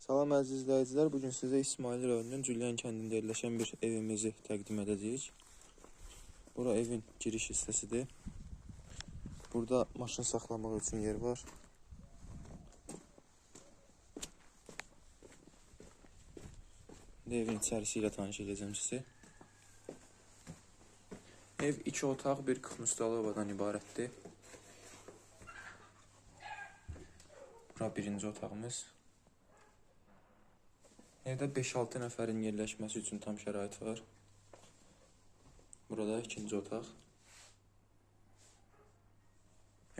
Salam əziz izləyicilər, bugün sizə İsmail rayonunun Cülyan kəndində yerləşən bir evimizi təqdim edəcəyik. Bura evin giriş hissəsidir. Burada maşın saxlamaq üçün yer var. Evin içərisi ilə tanış edəcəm sizi. Ev 2 otaq, bir Kıxmustalovadan ibarətdir. Bura birinci otağımız. Evdə 5-6 nəfərin yerləşməsi üçün tam şərait var. Burada ikinci otaq.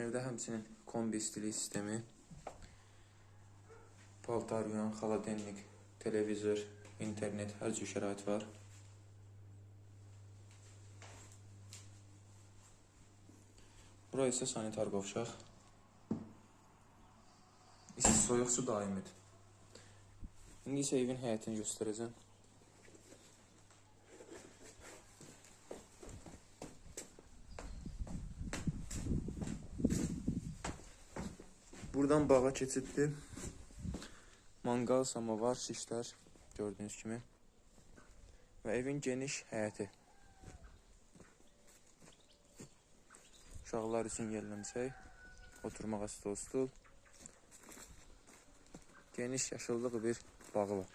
Evdə həmçinin kombi istilik sistemi, paltaryon, xaladenlik, televizor, internet, hər cür şərait var. Bura isə sanitar qovşaq. İsti soyuq su daimidir. İndi isə evin həyətini göstərəcəm. Buradan bağa keçiddir. Manqal, samovar, şişlər gördüyünüz kimi. Və evin geniş həyəti. Uşaqlar üçün yerlənsək, oturmağa stol. Geniş yaşıllıq bir bağı var.